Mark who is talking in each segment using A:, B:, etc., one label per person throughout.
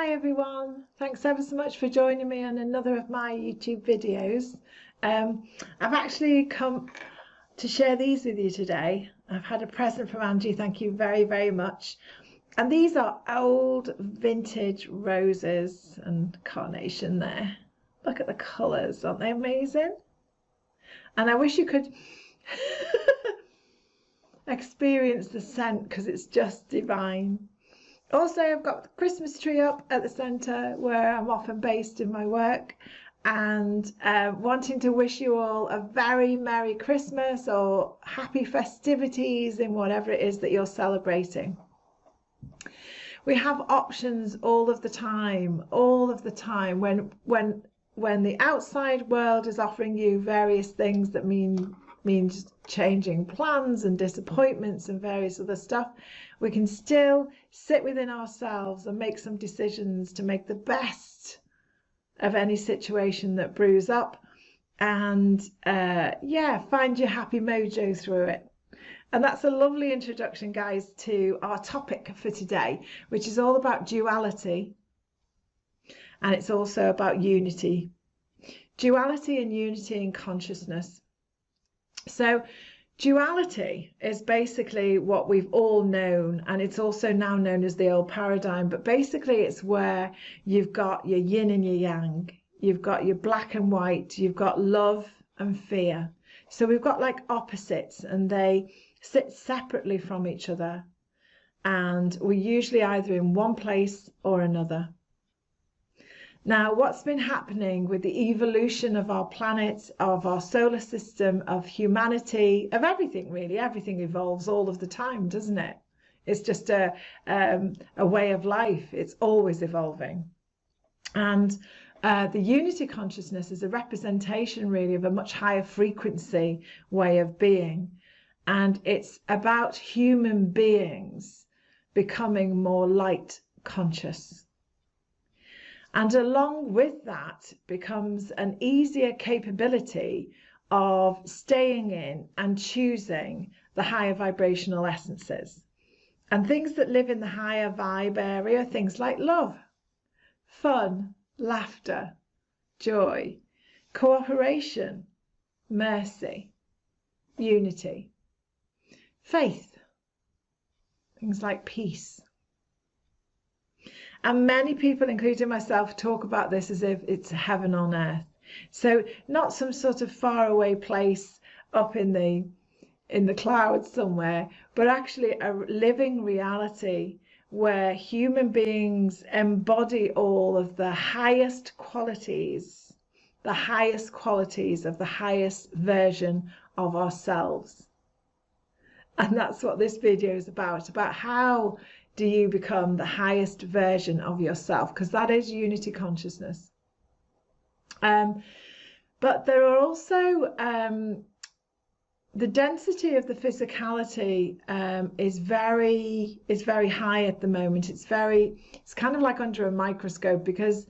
A: Hi everyone, thanks ever so much for joining me on another of my YouTube videos. I've actually come to share these with you today. I've had a present from Angie, thank you very, very much. And these are old vintage roses and carnation there. Look at the colours, aren't they amazing? And I wish you could experience the scent because it's just divine. Also, I've got the Christmas tree up at the centre where I'm often based in my work, and wanting to wish you all a very Merry Christmas or happy festivities in whatever it is that you're celebrating. We have options all of the time when the outside world is offering you various things that means changing plans and disappointments and various other stuff. We can still sit within ourselves and make some decisions to make the best of any situation that brews up, and find your happy mojo through it. And that's a lovely introduction, guys, to our topic for today, which is all about duality, and it's also about unity. Duality and unity in consciousness. So duality is basically what we've all known, and it's also now known as the old paradigm, but basically it's where you've got your yin and your yang, you've got your black and white, you've got love and fear. So we've got like opposites, and they sit separately from each other, and we're usually either in one place or another. Now, what's been happening with the evolution of our planet, of our solar system, of humanity, of everything really, everything evolves all of the time, doesn't it? It's just a way of life. It's always evolving. And the unity consciousness is a representation really of a much higher frequency way of being. And it's about human beings becoming more light conscious. And along with that becomes an easier capability of staying in and choosing the higher vibrational essences. And things that live in the higher vibe area, things like love, fun, laughter, joy, cooperation, mercy, unity, faith, things like peace. And many people, including myself, talk about this as if it's heaven on earth. So not some sort of faraway place up in the clouds somewhere, but actually a living reality where human beings embody all of the highest qualities of the highest version of ourselves. And that's what this video is about how do you become the highest version of yourself, because that is unity consciousness. But there are also the density of the physicality is very high at the moment. It's kind of like under a microscope, because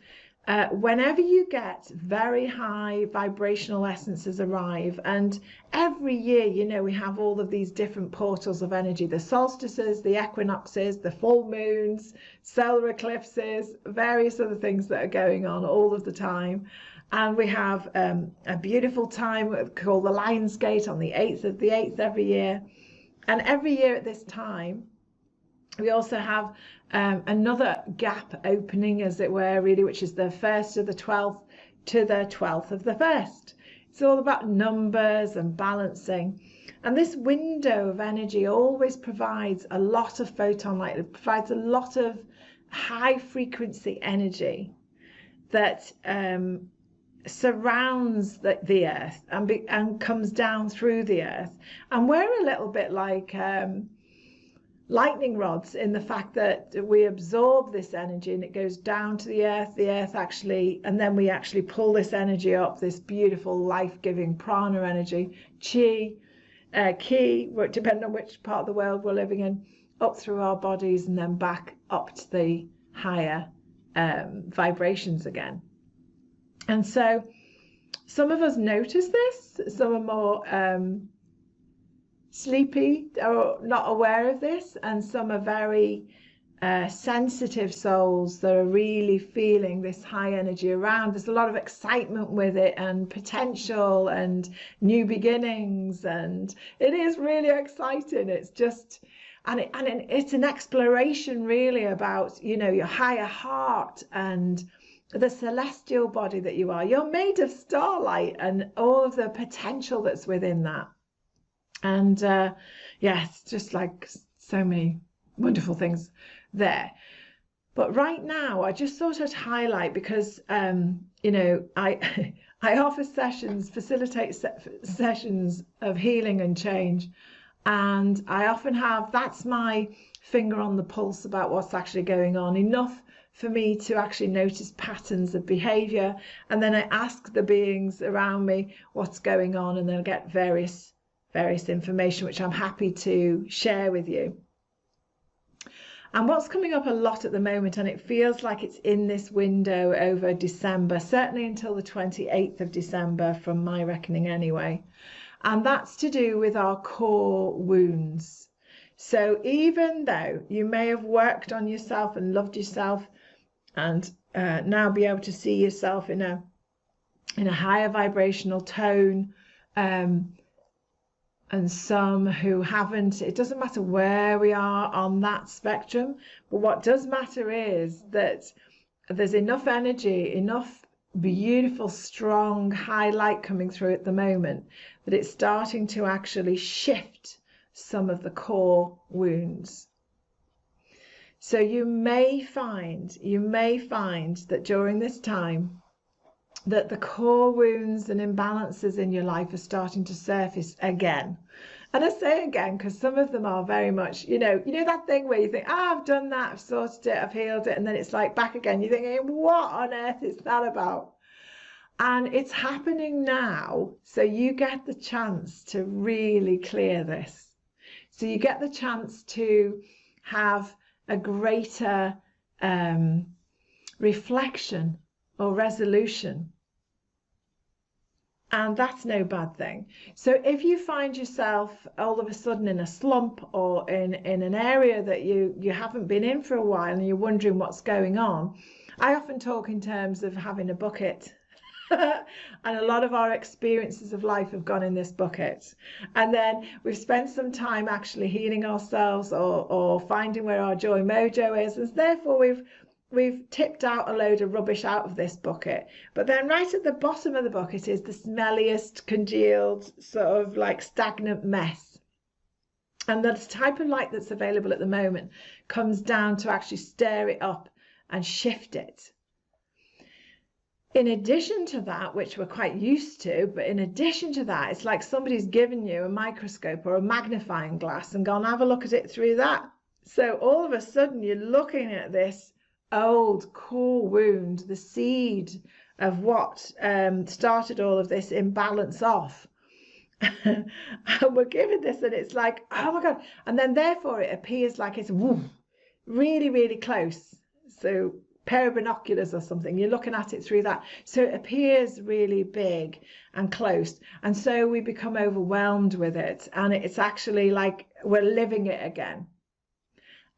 A: whenever you get very high vibrational essences arrive, and every year, you know, we have all of these different portals of energy, the solstices, the equinoxes, the full moons, solar eclipses, various other things that are going on all of the time. And we have a beautiful time called the Lion's Gate on the 8th of the 8th every year. And every year at this time, we also have another gap opening, as it were, really, which is the 1st of the 12th to the 12th of the 1st. It's all about numbers and balancing. And this window of energy always provides a lot of photon light. It provides a lot of high frequency energy that surrounds the earth and comes down through the earth. And we're a little bit like lightning rods in the fact that we absorb this energy and it goes down to the earth actually, and then we actually pull this energy up, this beautiful life-giving prana energy, chi, ki, depending on which part of the world we're living in, up through our bodies and then back up to the higher vibrations again. And so some of us notice this, some are more sleepy or not aware of this, and some are very sensitive souls that are really feeling this high energy around. There's a lot of excitement with it and potential and new beginnings, and it is really exciting. It's just, and it's an exploration really about, you know, your higher heart and the celestial body that you are. You're made of starlight and all of the potential that's within that. And it's just like so many wonderful things there. But right now, I just thought I'd highlight, because you know, I I offer sessions, facilitate sessions of healing and change, and I often have, that's my finger on the pulse about what's actually going on, enough for me to actually notice patterns of behavior, and then I ask the beings around me what's going on, and then I get various information which I'm happy to share with you. And what's coming up a lot at the moment, and it feels like it's in this window over December, certainly until the 28th of December from my reckoning anyway, and that's to do with our core wounds. So even though you may have worked on yourself and loved yourself, and now be able to see yourself in a higher vibrational tone, and some who haven't, it doesn't matter where we are on that spectrum, but what does matter is that there's enough energy, enough beautiful, strong, high light coming through at the moment that it's starting to actually shift some of the core wounds. So you may find that during this time that the core wounds and imbalances in your life are starting to surface again. And I say again because some of them are very much, you know that thing where you think, I've done that, I've sorted it, I've healed it, and then it's like back again. You're thinking, what on earth is that about? And it's happening now, so you get the chance to really clear this. So you get the chance to have a greater reflection or resolution, and that's no bad thing. So if you find yourself all of a sudden in a slump, or in an area that you haven't been in for a while, and you're wondering what's going on, I often talk in terms of having a bucket. And a lot of our experiences of life have gone in this bucket, and then we've spent some time actually healing ourselves, or finding where our joy mojo is, and therefore we've tipped out a load of rubbish out of this bucket. But then right at the bottom of the bucket is the smelliest, congealed, sort of like stagnant mess. And the type of light that's available at the moment comes down to actually stir it up and shift it. In addition to that, which we're quite used to, but in addition to that, it's like somebody's given you a microscope or a magnifying glass and gone, have a look at it through that. So all of a sudden you're looking at this old core wound, the seed of what started all of this imbalance off. And we're given this, and it's like, oh my God. And then therefore it appears like it's really, really close. So pair of binoculars or something, you're looking at it through that, so it appears really big and close, and so we become overwhelmed with it, and it's actually like we're living it again.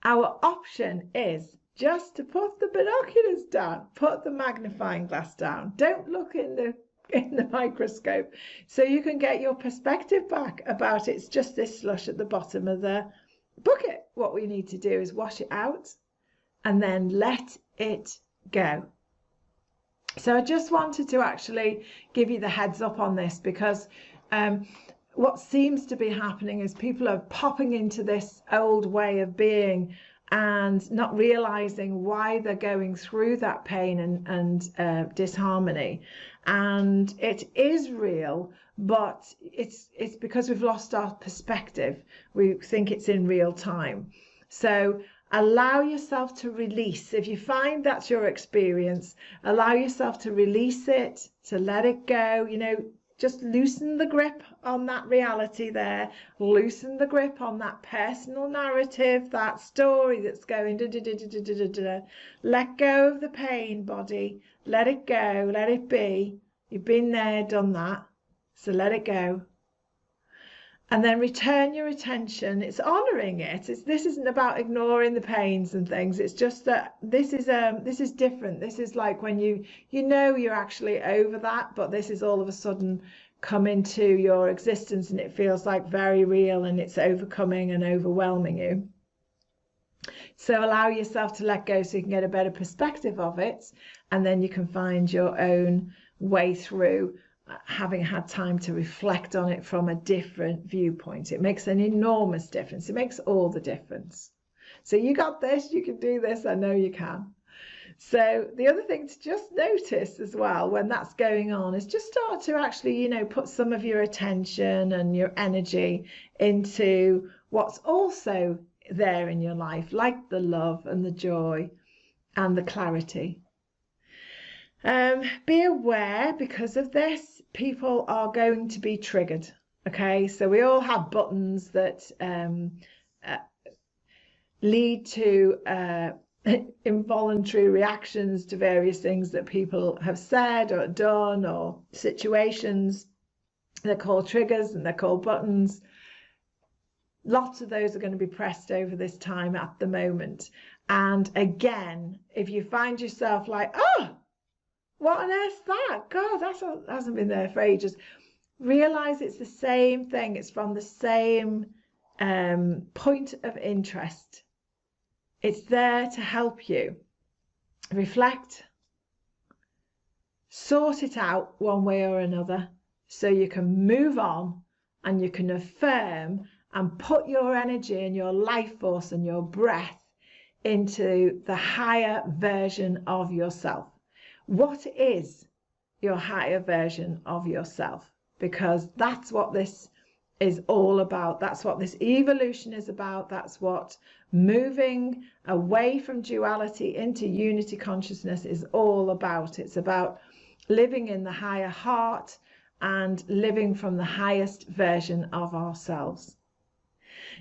A: Our option is just to put the binoculars down, put the magnifying glass down, don't look in the microscope, so you can get your perspective back about it's just this slush at the bottom of the bucket. What we need to do is wash it out and then let it go. So I just wanted to actually give you the heads up on this, because what seems to be happening is people are popping into this old way of being and not realizing why they're going through that pain and disharmony. And it is real, but it's because we've lost our perspective. We think it's in real time. So allow yourself to release. If you find that's your experience, allow yourself to release it, to let it go. Just loosen the grip on that reality there. Loosen the grip on that personal narrative, that story that's going da, da, da, da, da, da, da. Let go of the pain, body. Let it go. Let it be. You've been there, done that. So let it go. And then return your attention. It's honoring it. This isn't about ignoring the pains and things. It's just that this is different. This is like when you know you're actually over that, but this is all of a sudden come into your existence and it feels like very real and it's overcoming and overwhelming you. So allow yourself to let go so you can get a better perspective of it, and then you can find your own way through, having had time to reflect on it from a different viewpoint. It makes an enormous difference. It makes all the difference. So you got this, you can do this, I know you can. So the other thing to just notice as well when that's going on is just start to actually, put some of your attention and your energy into what's also there in your life, like the love and the joy and the clarity. Be aware, because of this, people are going to be triggered. Okay, so we all have buttons that lead to involuntary reactions to various things that people have said or done, or situations. They're called triggers and they're called buttons. Lots of those are going to be pressed over this time at the moment. And again, if you find yourself like, oh, what on earth's that? God, that hasn't been there for ages. Realize it's the same thing. It's from the same point of interest. It's there to help you reflect, sort it out one way or another, so you can move on and you can affirm and put your energy and your life force and your breath into the higher version of yourself. What is your higher version of yourself? Because that's what this is all about. That's what this evolution is about. That's what moving away from duality into unity consciousness is all about. It's about living in the higher heart and living from the highest version of ourselves.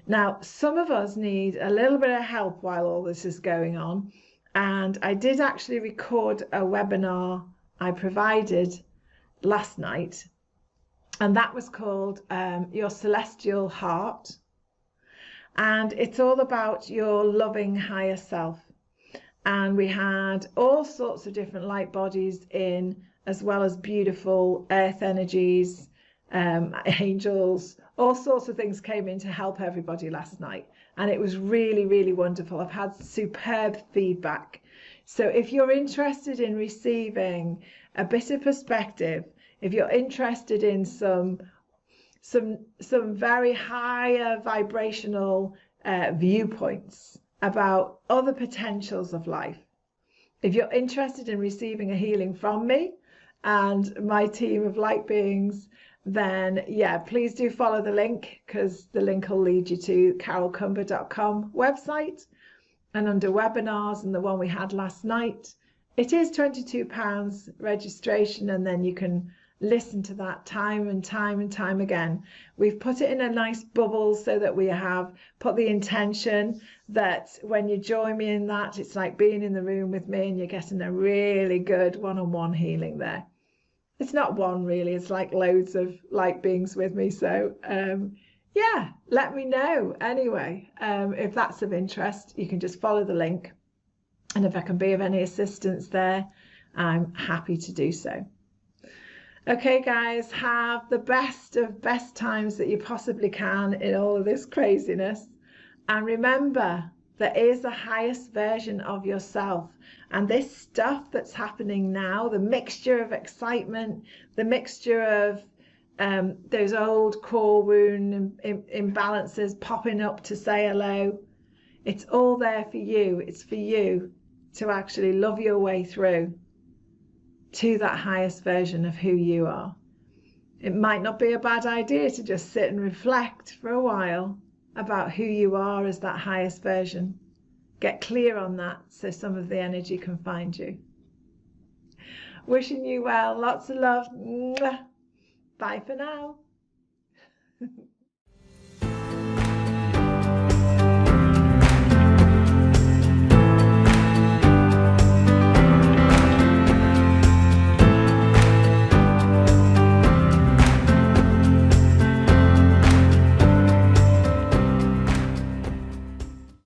A: Now, some of us need a little bit of help while all this is going on. And I did actually record a webinar I provided last night, and that was called Your Celestial Heart. And it's all about your loving higher self. And we had all sorts of different light bodies in, as well as beautiful earth energies, angels, all sorts of things came in to help everybody last night. And it was really, really wonderful. I've had superb feedback. So if you're interested in receiving a bit of perspective, if you're interested in some very higher vibrational viewpoints about other potentials of life, if you're interested in receiving a healing from me and my team of light beings, then yeah, please do follow the link, because the link will lead you to carolcumber.com website, and under webinars and the one we had last night, it is £22 registration, and then you can listen to that time and time and time again. We've put it in a nice bubble so that we have put the intention that when you join me in that, it's like being in the room with me and you're getting a really good one-on-one healing there. It's not one really, it's like loads of light beings with me. So yeah, let me know anyway. If that's of interest, you can just follow the link. And if I can be of any assistance there, I'm happy to do so. Okay, guys, have the best of best times that you possibly can in all of this craziness. And remember, there is the highest version of yourself. And this stuff that's happening now, the mixture of excitement, the mixture of those old core wound imbalances popping up to say hello, it's all there for you. It's for you to actually love your way through to that highest version of who you are. It might not be a bad idea to just sit and reflect for a while about who you are as that highest version. Get clear on that so some of the energy can find you. Wishing you well. Lots of love. Bye for now.